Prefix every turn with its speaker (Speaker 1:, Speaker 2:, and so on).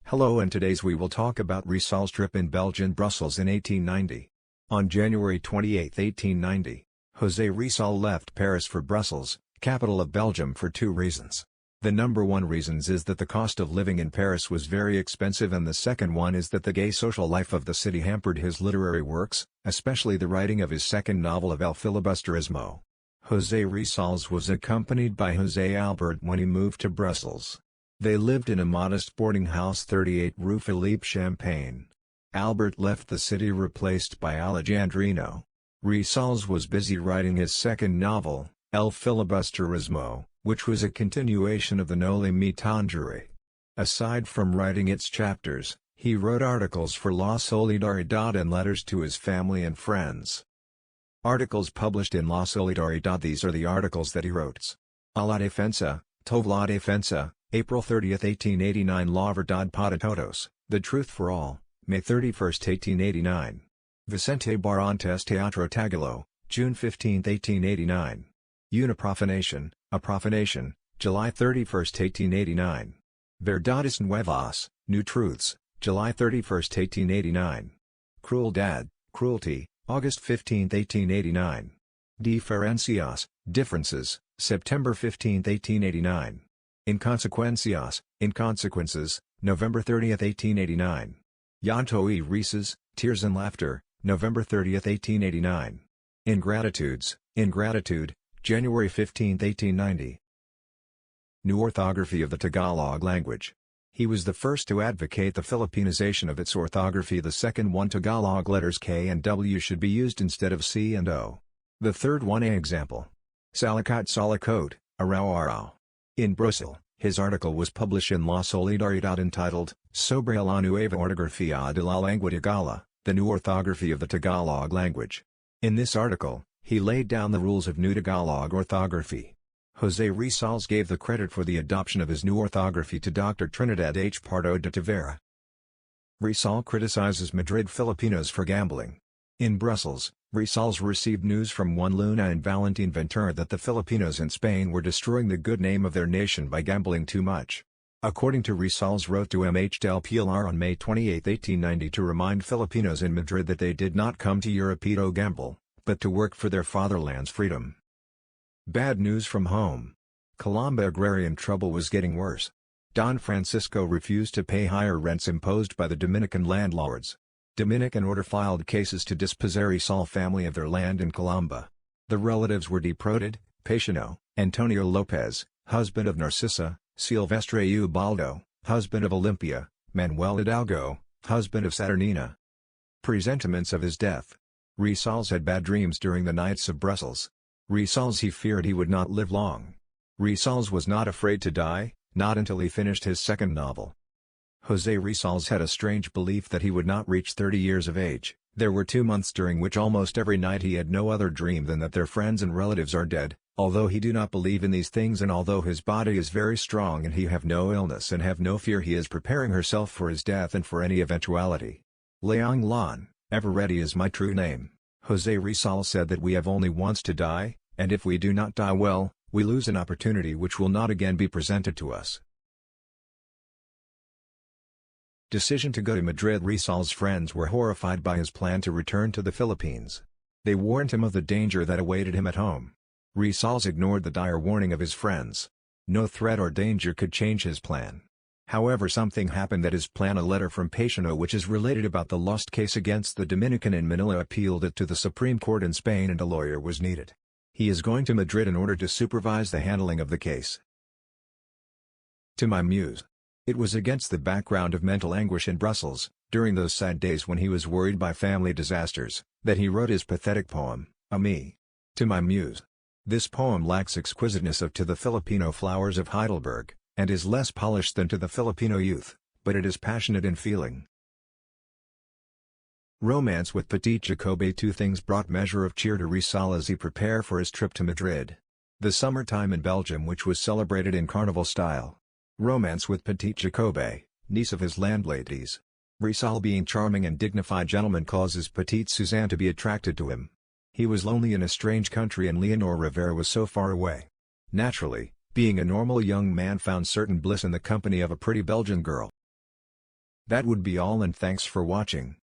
Speaker 1: Hello, and today's we will talk about Risal's trip in Belgian Brussels in 1890. On January 28, 1890, José Rizal left Paris for Brussels, capital of Belgium, for two reasons. The number one reasons is that the cost of living in Paris was very expensive, and the second one is that the gay social life of the city hampered his literary works, especially the writing of his second novel of El Filibusterismo. José Rizal was accompanied by José Albert when he moved to Brussels. They lived in a modest boarding house 38 Rue Philippe Champagne. Albert left the city replaced by Alejandrino. Rizal was busy writing his second novel, El Filibusterismo, which was a continuation of the Noli Me Tangere. Aside from writing its chapters, he wrote articles for La Solidaridad and letters to his family and friends. Articles published in La Solidaridad. These are the articles that he wrote. A la defensa, Tov la defensa, April 30, 1889. La Verdad para Todos, The Truth for All, May 31, 1889. Vicente Barrantes Teatro Tagalog, June 15, 1889. Una Profanation, A Profanation, July 31, 1889. Verdades Nuevas, New Truths, July 31, 1889. Crueldad, Cruelty, August 15, 1889. Diferencias, Differences, September 15, 1889. Inconsecuencias, Inconsequences, November 30, 1889. Llanto y risas, Tears and Laughter, November 30, 1889. Ingratitudes, Ingratitude, January 15, 1890. New orthography of the Tagalog language. He was the first to advocate the Filipinization of its orthography. The second one, Tagalog letters K and W should be used instead of C and O. The third one, a example. Salakat Salakot, Araw-Araw. In Brussels, his article was published in La Solidaridad entitled, Sobre la nueva ortografía de la lengua tagala, the new orthography of the Tagalog language. In this article, he laid down the rules of new Tagalog orthography. José Rizal gave the credit for the adoption of his new orthography to Dr. Trinidad H. Pardo de Tavera. Rizal criticizes Madrid Filipinos for gambling. In Brussels, Rizal received news from Juan Luna and Valentin Ventura that the Filipinos in Spain were destroying the good name of their nation by gambling too much. According to Rizal, wrote to MH del Pilar on May 28, 1890 to remind Filipinos in Madrid that they did not come to Europe to gamble, but to work for their fatherland's freedom. Bad news from home. Calamba agrarian trouble was getting worse. Don Francisco refused to pay higher rents imposed by the Dominican landlords. Dominican order filed cases to dispossess Rizal family of their land in Calamba. The relatives were deported: Paciano, Antonio Lopez, husband of Narcisa; Silvestre Ubaldo, husband of Olympia; Manuel Hidalgo, husband of Saturnina. Presentiments of his death. Rizal had bad dreams during the nights of Brussels. Rizal he feared he would not live long. Rizal was not afraid to die, not until he finished his second novel. José Rizal had a strange belief that he would not reach 30 years of age. There were 2 months during which almost every night he had no other dream than that their friends and relatives are dead. Although he do not believe in these things, and although his body is very strong and he have no illness and have no fear, he is preparing herself for his death and for any eventuality. Leong Lan, ever ready is my true name. José Rizal said that we have only once to die, and if we do not die well, we lose an opportunity which will not again be presented to us. Decision to go to Madrid. Rizal's friends were horrified by his plan to return to the Philippines. They warned him of the danger that awaited him at home. Rizal ignored the dire warning of his friends. No threat or danger could change his plan. However, something happened that his plan. A letter from Paciano which is related about the lost case against the Dominican in Manila appealed it to the Supreme Court in Spain, and a lawyer was needed. He is going to Madrid in order to supervise the handling of the case. To my muse. It was against the background of mental anguish in Brussels, during those sad days when he was worried by family disasters, that he wrote his pathetic poem, A Me. To my muse. This poem lacks exquisiteness of To the Filipino Flowers of Heidelberg, and is less polished than To the Filipino Youth, but it is passionate in feeling. Romance with Petite Jacobe. Two things brought measure of cheer to Rizal as he prepared for his trip to Madrid. The summertime in Belgium, which was celebrated in carnival style. Romance with Petite Jacobe, niece of his landladies. Rizal, being charming and dignified gentleman, causes Petite Suzanne to be attracted to him. He was lonely in a strange country, and Leonor Rivera was so far away. Naturally, being a normal young man, found certain bliss in the company of a pretty Belgian girl. That would be all and thanks for watching.